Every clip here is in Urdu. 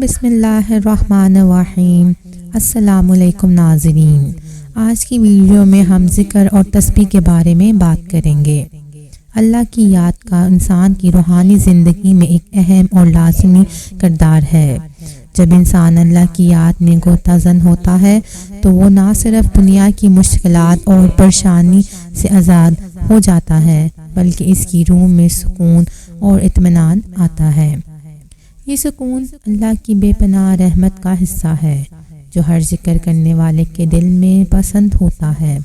بسم اللہ الرحمن الرحیم۔ السلام علیکم ناظرین، آج کی ویڈیو میں ہم ذکر اور تسبیح کے بارے میں بات کریں گے۔ اللہ کی یاد کا انسان کی روحانی زندگی میں ایک اہم اور لازمی کردار ہے۔ جب انسان اللہ کی یاد میں گوتہ زن ہوتا ہے تو وہ نہ صرف دنیا کی مشکلات اور پریشانی سے آزاد ہو جاتا ہے بلکہ اس کی روح میں سکون اور اطمینان آتا ہے۔ یہ سکون اللہ کی بے پناہ رحمت کا حصہ ہے جو ہر ذکر کرنے والے کے دل میں پسند ہوتا ہے۔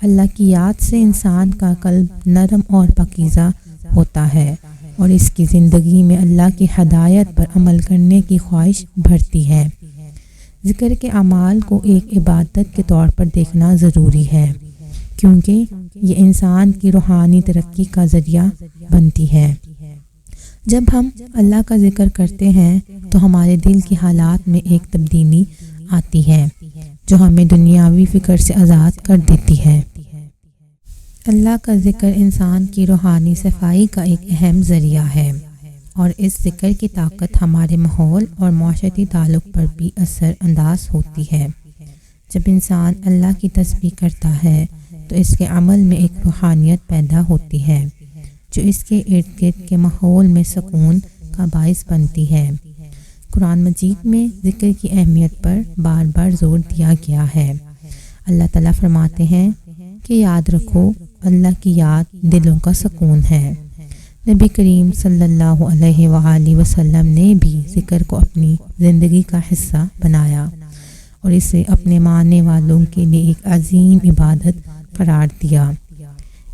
اللہ کی یاد سے انسان کا قلب نرم اور پاکیزہ ہوتا ہے اور اس کی زندگی میں اللہ کی ہدایت پر عمل کرنے کی خواہش بڑھتی ہے۔ ذکر کے اعمال کو ایک عبادت کے طور پر دیکھنا ضروری ہے کیونکہ یہ انسان کی روحانی ترقی کا ذریعہ بنتی ہے۔ جب ہم اللہ کا ذکر کرتے ہیں تو ہمارے دل کی حالات میں ایک تبدیلی آتی ہے جو ہمیں دنیاوی فکر سے آزاد کر دیتی ہے۔ اللہ کا ذکر انسان کی روحانی صفائی کا ایک اہم ذریعہ ہے اور اس ذکر کی طاقت ہمارے ماحول اور معاشرتی تعلق پر بھی اثر انداز ہوتی ہے۔ جب انسان اللہ کی تسبیح کرتا ہے تو اس کے عمل میں ایک روحانیت پیدا ہوتی ہے جو اس کے ارد گرد کے ماحول میں سکون کا باعث بنتی ہے۔ قرآن مجید میں ذکر کی اہمیت پر بار بار زور دیا گیا ہے۔ اللہ تعالیٰ فرماتے ہیں کہ یاد رکھو اللہ کی یاد دلوں کا سکون ہے۔ نبی کریم صلی اللہ علیہ وآلہ وسلم نے بھی ذکر کو اپنی زندگی کا حصہ بنایا اور اسے اپنے ماننے والوں کے لیے ایک عظیم عبادت قرار دیا۔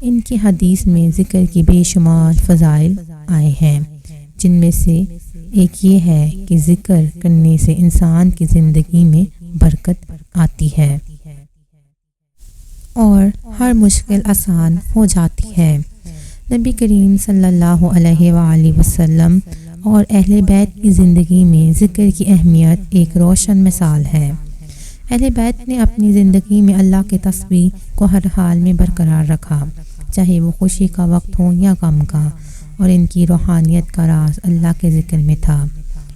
ان کی حدیث میں ذکر کی بے شمار فضائل آئے ہیں جن میں سے ایک یہ ہے کہ ذکر کرنے سے انسان کی زندگی میں برکت آتی ہے اور ہر مشکل آسان ہو جاتی ہے۔ نبی کریم صلی اللہ علیہ وآلہ وسلم اور اہل بیت کی زندگی میں ذکر کی اہمیت ایک روشن مثال ہے۔ اہل بیت نے اپنی زندگی میں اللہ کے تسبیح کو ہر حال میں برقرار رکھا، چاہے وہ خوشی کا وقت ہو یا غم کا، اور ان کی روحانیت کا راز اللہ کے ذکر میں تھا۔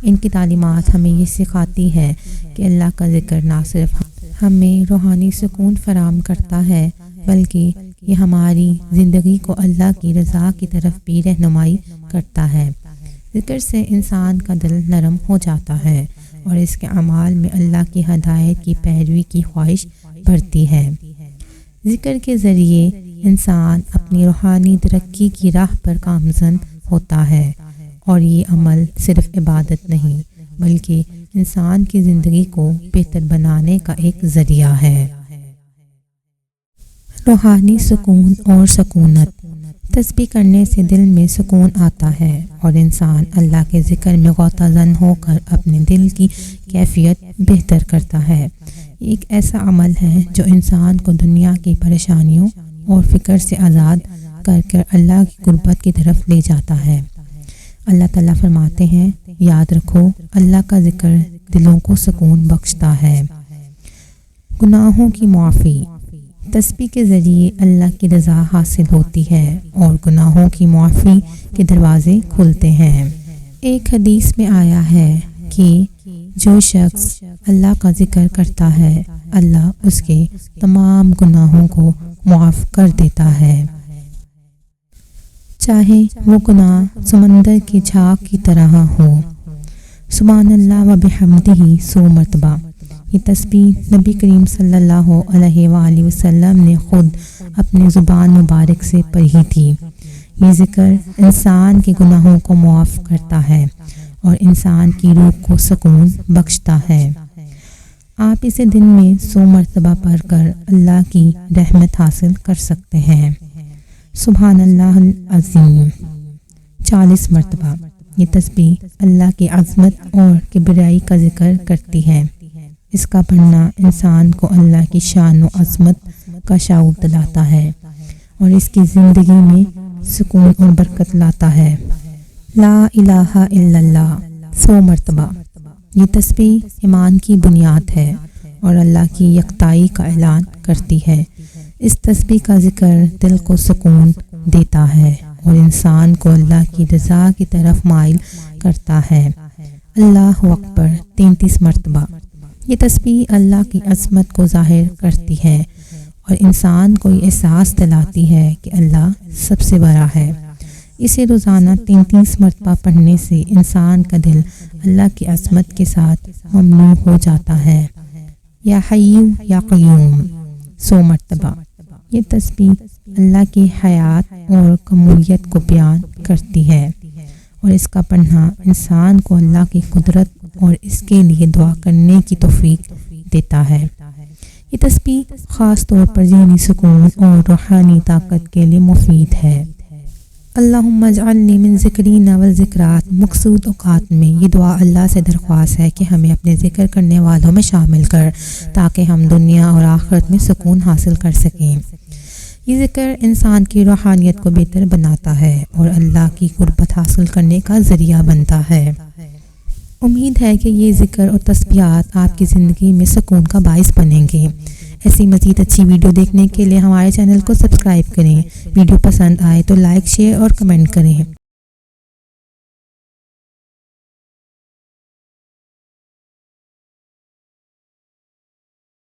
ان کی تعلیمات ہمیں یہ سکھاتی ہے کہ اللہ کا ذکر نہ صرف ہمیں روحانی سکون فراہم کرتا ہے بلکہ یہ ہماری زندگی کو اللہ کی رضا کی طرف بھی رہنمائی کرتا ہے۔ ذکر سے انسان کا دل نرم ہو جاتا ہے اور اس کے اعمال میں اللہ کی ہدایت کی پیروی کی خواہش بڑھتی ہے۔ ذکر کے ذریعے انسان اپنی روحانی ترقی کی راہ پر گامزن ہوتا ہے اور یہ عمل صرف عبادت نہیں بلکہ انسان کی زندگی کو بہتر بنانے کا ایک ذریعہ ہے۔ روحانی سکون اور سکونت۔ تسبیح کرنے سے دل میں سکون آتا ہے اور انسان اللہ کے ذکر میں غوطہ زن ہو کر اپنے دل کی کیفیت بہتر کرتا ہے۔ ایک ایسا عمل ہے جو انسان کو دنیا کی پریشانیوں اور فکر سے آزاد کر کر اللہ کی قربت کی طرف لے جاتا ہے۔ اللہ تعالیٰ فرماتے ہیں یاد رکھو اللہ کا ذکر دلوں کو سکون بخشتا ہے۔ گناہوں کی معافی۔ تسبیح کے ذریعے اللہ کی رضا حاصل ہوتی ہے اور گناہوں کی معافی کے دروازے کھلتے ہیں۔ ایک حدیث میں آیا ہے کہ جو شخص اللہ کا ذکر کرتا ہے اللہ اس کے تمام گناہوں کو معاف کر دیتا ہے، چاہے وہ گناہ سمندر کی جھاگ کی طرح ہو۔ سبحان اللہ و بحمدہ 100 مرتبہ۔ یہ تسبیح نبی کریم صلی اللہ علیہ وآلہ وسلم نے خود اپنی زبان مبارک سے پڑھی تھی۔ یہ ذکر انسان کے گناہوں کو معاف کرتا ہے اور انسان کی روح کو سکون بخشتا ہے۔ آپ اسے دن میں 100 مرتبہ پڑھ کر اللہ کی رحمت حاصل کر سکتے ہیں۔ سبحان اللہ العظیم 40 مرتبہ۔ یہ تسبیح اللہ کی عظمت اور کبریائی کا ذکر کرتی ہے۔ اس کا پڑھنا انسان کو اللہ کی شان و عظمت کا شعور دلاتا ہے اور اس کی زندگی میں سکون اور برکت لاتا ہے۔ لا الہ الا اللہ 100 مرتبہ۔ یہ تسبیح ایمان کی بنیاد ہے اور اللہ کی یکتائی کا اعلان کرتی ہے۔ اس تسبیح کا ذکر دل کو سکون دیتا ہے اور انسان کو اللہ کی رضا کی طرف مائل کرتا ہے۔ اللہ اکبر 33 مرتبہ۔ یہ تسبیح اللہ کی عظمت کو ظاہر کرتی ہے اور انسان کو یہ احساس دلاتی ہے کہ اللہ سب سے بڑا ہے۔ اسے روزانہ 33 مرتبہ پڑھنے سے انسان کا دل اللہ کی عظمت کے ساتھ مملو ہو جاتا ہے۔ یا حیو یا قیوم 100 مرتبہ۔ یہ تسبیح اللہ کی حیات اور قمولیت کو بیان کرتی ہے اور اس کا پڑھنا انسان کو اللہ کی قدرت اور اس کے لیے دعا کرنے کی توفیق دیتا ہے۔ یہ تسبیح خاص طور پر ذہنی سکون اور روحانی طاقت کے لیے مفید ہے۔ اللہم اجعلنی من ذکرین والذکرات۔ مقصود اوقات میں یہ دعا اللہ سے درخواست ہے کہ ہمیں اپنے ذکر کرنے والوں میں شامل کر تاکہ ہم دنیا اور آخرت میں سکون حاصل کر سکیں۔ یہ ذکر انسان کی روحانیت کو بہتر بناتا ہے اور اللہ کی قربت حاصل کرنے کا ذریعہ بنتا ہے۔ امید ہے کہ یہ ذکر اور تسبیحات آپ کی زندگی میں سکون کا باعث بنیں گے۔ ایسی مزید اچھی ویڈیو دیکھنے کے لیے ہمارے چینل کو سبسکرائب کریں۔ ویڈیو پسند آئے تو لائک، شیئر اور کمنٹ کریں۔